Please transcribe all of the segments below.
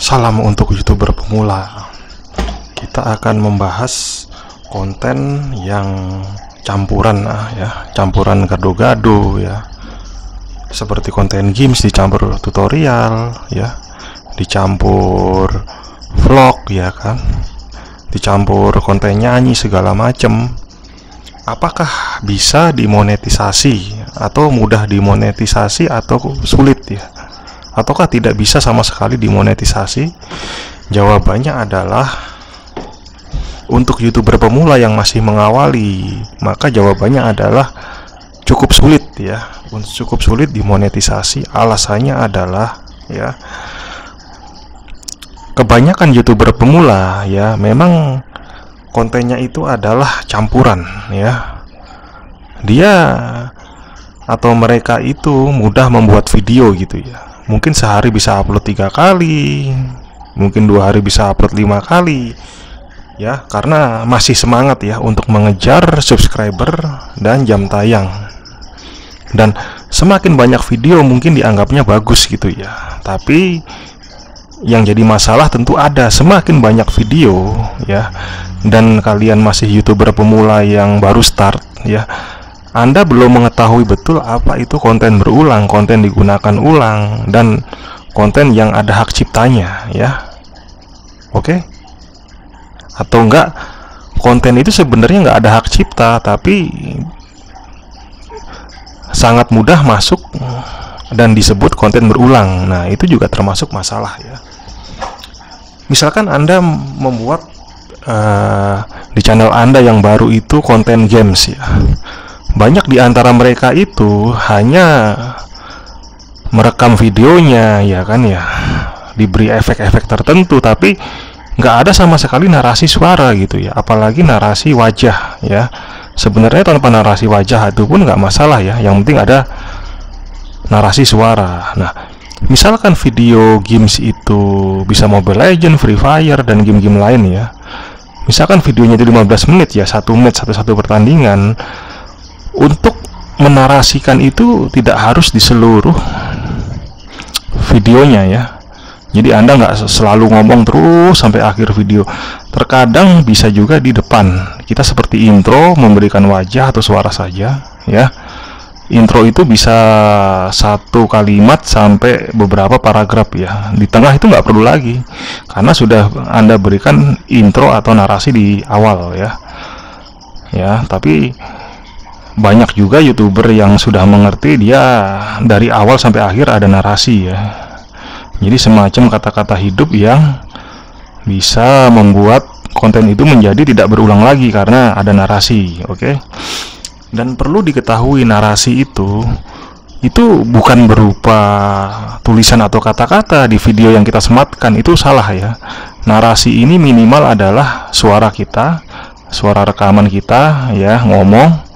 Salam untuk YouTuber pemula. Kita akan membahas konten yang campuran campuran gado-gado ya. Seperti konten games dicampur tutorial ya, dicampur vlog ya kan, dicampur konten nyanyi segala macem. Apakah bisa dimonetisasi atau mudah dimonetisasi atau sulit ya? Ataukah tidak bisa sama sekali dimonetisasi? Jawabannya adalah untuk YouTuber pemula yang masih mengawali, maka jawabannya adalah cukup sulit ya. Cukup sulit dimonetisasi. Alasannya adalah ya, kebanyakan YouTuber pemula ya memang kontennya itu adalah campuran ya. Dia atau mereka itu mudah membuat video gitu ya. Mungkin sehari bisa upload 3 kali, mungkin 2 hari bisa upload 5 kali ya, karena masih semangat ya untuk mengejar subscriber dan jam tayang. Dan semakin banyak video mungkin dianggapnya bagus gitu ya. Tapi yang jadi masalah tentu ada, semakin banyak video ya, dan kalian masih YouTuber pemula yang baru start ya, Anda belum mengetahui betul apa itu konten berulang, konten digunakan ulang, dan konten yang ada hak ciptanya ya. Oke? Atau enggak, konten itu sebenarnya enggak ada hak cipta, tapi sangat mudah masuk dan disebut konten berulang. Nah, itu juga termasuk masalah ya. Misalkan Anda membuat di channel Anda yang baru itu konten games ya. Banyak di antara mereka itu hanya merekam videonya ya kan ya, diberi efek-efek tertentu, tapi nggak ada sama sekali narasi suara gitu ya, apalagi narasi wajah ya. Sebenarnya tanpa narasi wajah itu pun nggak masalah ya, yang penting ada narasi suara. Nah, misalkan video games itu bisa Mobile Legends, Free Fire, dan game-game lain ya. Misalkan videonya itu 15 menit ya, 1 match satu pertandingan. Untuk menarasikan itu tidak harus di seluruh videonya ya. Jadi Anda nggak selalu ngomong terus sampai akhir video. Terkadang bisa juga di depan kita seperti intro, memberikan wajah atau suara saja ya. Intro itu bisa 1 kalimat sampai beberapa paragraf ya. Di tengah itu nggak perlu lagi, karena sudah Anda berikan intro atau narasi di awal ya. Ya, tapi banyak juga YouTuber yang sudah mengerti, dia dari awal sampai akhir ada narasi ya. Jadi semacam kata-kata hidup yang bisa membuat konten itu menjadi tidak berulang lagi karena ada narasi. Oke? Dan perlu diketahui, narasi itu bukan berupa tulisan atau kata-kata di video yang kita sematkan. Itu salah ya. Narasi ini minimal adalah suara kita, suara rekaman kita ya, ngomong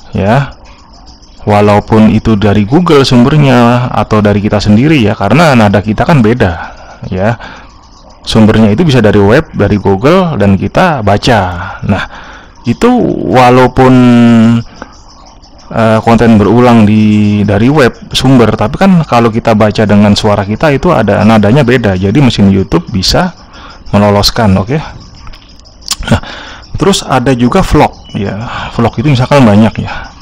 ya, walaupun itu dari Google sumbernya atau dari kita sendiri ya, karena nada kita kan beda ya. Sumbernya itu bisa dari web, dari Google, dan kita baca. Nah, itu walaupun konten berulang dari web sumber, tapi kan kalau kita baca dengan suara kita itu ada nadanya beda. Jadi mesin YouTube bisa meloloskan. Oke? Nah, terus ada juga vlog ya. Vlog itu misalkan banyak ya,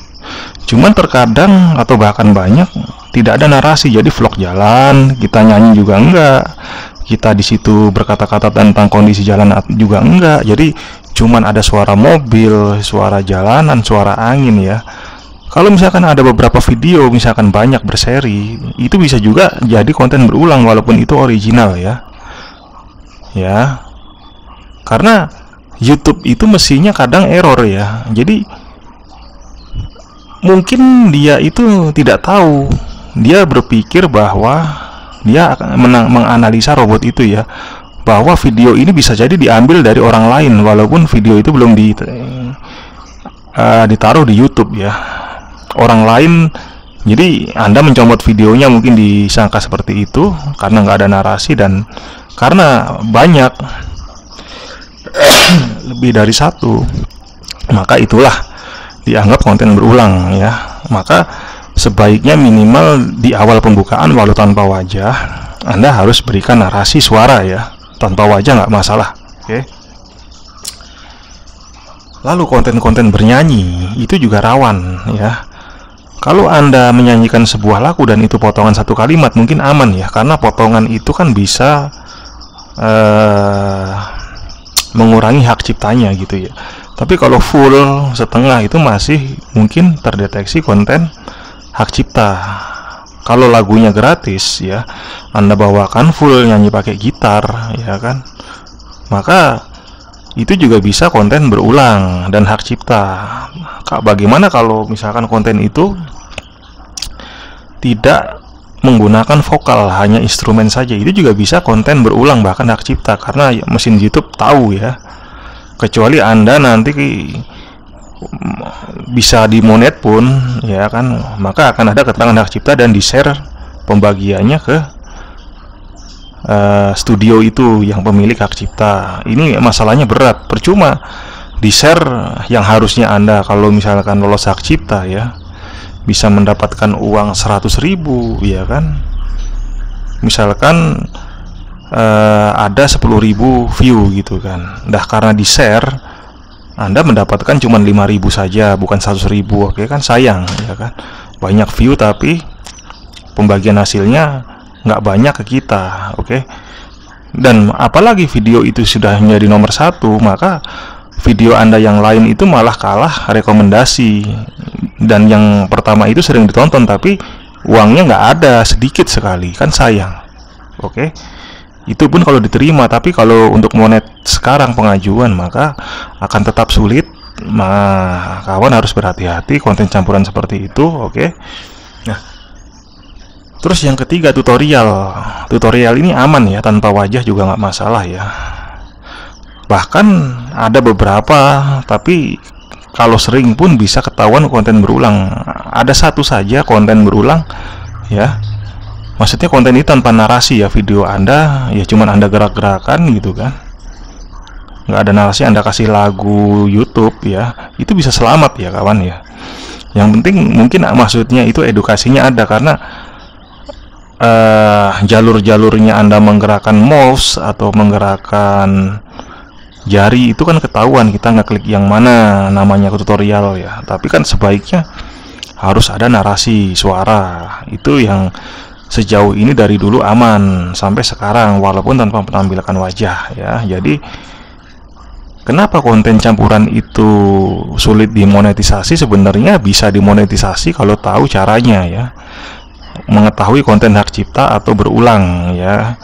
cuman terkadang atau bahkan banyak tidak ada narasi. Jadi vlog jalan, kita nyanyi juga enggak, kita di situ berkata-kata tentang kondisi jalan juga enggak. Jadi cuman ada suara mobil, suara jalanan, suara angin ya. Kalau misalkan ada beberapa video, misalkan banyak berseri, itu bisa juga jadi konten berulang walaupun itu original ya. Ya. Karena YouTube itu mestinya kadang error ya. Jadi mungkin dia itu tidak tahu. Dia berpikir bahwa dia akan menganalisa robot itu ya, bahwa video ini bisa jadi diambil dari orang lain walaupun video itu belum ditaruh di YouTube ya. Orang lain. Jadi Anda mencomot videonya mungkin disangka seperti itu karena nggak ada narasi, dan karena banyak lebih dari satu, maka itulah dianggap konten berulang ya. Maka sebaiknya minimal di awal pembukaan walau tanpa wajah Anda harus berikan narasi suara ya, tanpa wajah nggak masalah. Oke. Lalu konten-konten bernyanyi itu juga rawan ya. Kalau Anda menyanyikan sebuah lagu dan itu potongan satu kalimat, mungkin aman ya, karena potongan itu kan bisa mengurangi hak ciptanya gitu ya. Tapi kalau full setengah itu masih mungkin terdeteksi konten hak cipta. Kalau lagunya gratis ya, Anda bawakan full nyanyi pakai gitar ya kan, maka itu juga bisa konten berulang dan hak cipta. Bagaimana kalau misalkan konten itu tidak menggunakan vokal, hanya instrumen saja? Itu juga bisa konten berulang bahkan hak cipta, karena mesin YouTube tahu ya. Kecuali Anda nanti bisa dimonet pun ya kan, maka akan ada keterangan hak cipta dan di-share pembagiannya ke studio itu yang pemilik hak cipta. Ini masalahnya berat, percuma di-share yang harusnya Anda kalau misalkan lolos hak cipta ya bisa mendapatkan uang 100.000 ya kan. Misalkan ada 10.000 view gitu kan. Karena di-share Anda mendapatkan cuma 5.000 saja, bukan 100.000. Oke kan, sayang ya kan. Banyak view tapi pembagian hasilnya nggak banyak ke kita. Oke. Dan apalagi video itu sudah menjadi nomor 1, maka video Anda yang lain itu malah kalah rekomendasi. Dan yang pertama itu sering ditonton tapi uangnya nggak ada, sedikit sekali, kan sayang. Oke. Itu pun kalau diterima, tapi kalau untuk monet sekarang pengajuan maka akan tetap sulit. Kawan harus berhati-hati konten campuran seperti itu. Oke. Nah, terus yang ketiga, tutorial. Tutorial ini aman ya, tanpa wajah juga nggak masalah ya. Bahkan ada beberapa, tapi kalau sering pun bisa ketahuan konten berulang. Ada satu saja konten berulang ya. Maksudnya konten ini tanpa narasi ya, video Anda ya cuman Anda gerak-gerakan gitu kan, nggak ada narasi, Anda kasih lagu YouTube ya, itu bisa selamat ya kawan ya. Yang penting mungkin maksudnya itu edukasinya ada, karena jalur-jalurnya Anda menggerakkan mouse atau menggerakkan jari itu kan ketahuan, kita nggak klik yang mana, namanya tutorial ya. Tapi kan sebaiknya harus ada narasi suara. Itu yang sejauh ini dari dulu aman sampai sekarang, walaupun tanpa menampilkan wajah ya. Jadi kenapa konten campuran itu sulit dimonetisasi? Sebenarnya bisa dimonetisasi kalau tahu caranya ya, mengetahui konten hak cipta atau berulang ya.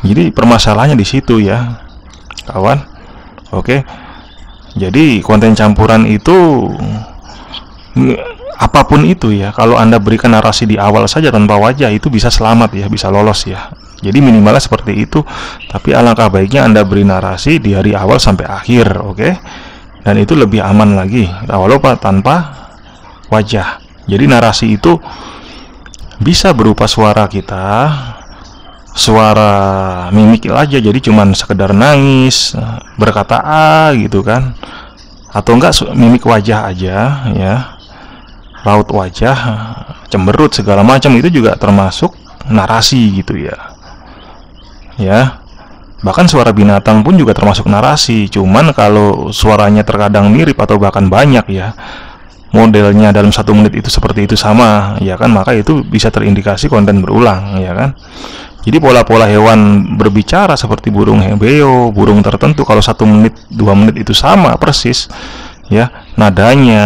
Jadi permasalahannya di situ ya kawan. Oke. Jadi konten campuran itu apapun itu ya, kalau Anda berikan narasi di awal saja tanpa wajah, itu bisa selamat ya, bisa lolos ya. Jadi minimalnya seperti itu. Tapi alangkah baiknya Anda beri narasi di hari awal sampai akhir. Oke. Dan itu lebih aman lagi walaupun tanpa wajah. Jadi narasi itu bisa berupa suara kita, suara mimik aja, jadi cuman sekedar nangis, berkata gitu kan, atau enggak mimik wajah aja ya, raut wajah, cemberut segala macam, itu juga termasuk narasi gitu ya. Ya. Bahkan suara binatang pun juga termasuk narasi. Cuman kalau suaranya terkadang mirip atau bahkan banyak ya, modelnya dalam 1 menit itu seperti itu sama ya kan, maka itu bisa terindikasi konten berulang ya kan. Jadi pola-pola hewan berbicara seperti burung beo, burung tertentu, kalau 1 menit 2 menit itu sama persis ya, nadanya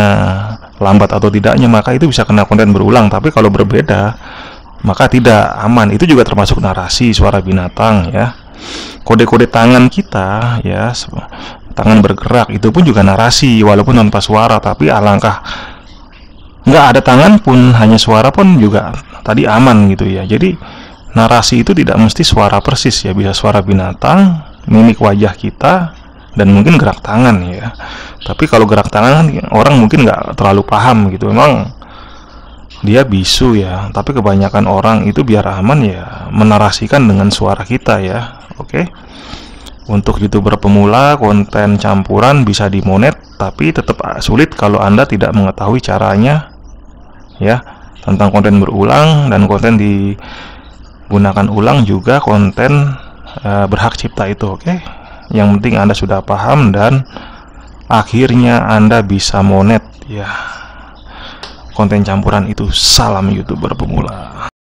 lambat atau tidaknya, maka itu bisa kena konten berulang. Tapi kalau berbeda maka tidak aman. Itu juga termasuk narasi suara binatang ya. Kode-kode tangan kita ya, tangan bergerak, itu pun juga narasi walaupun tanpa suara. Tapi alangkah nggak ada tangan pun, hanya suara pun juga tadi aman gitu ya. Jadi narasi itu tidak mesti suara persis ya, bisa suara binatang, mimik wajah kita, dan mungkin gerak tangan ya. Tapi kalau gerak tangan orang mungkin nggak terlalu paham gitu, memang dia bisu ya. Tapi kebanyakan orang itu biar aman ya menarasikan dengan suara kita ya. Oke. Untuk YouTuber pemula, konten campuran bisa dimonet, tapi tetap sulit kalau Anda tidak mengetahui caranya ya, tentang konten berulang dan konten di Gunakan ulang juga konten berhak cipta itu, oke? Yang penting Anda sudah paham dan akhirnya Anda bisa monet ya. Konten campuran itu salam YouTuber pemula.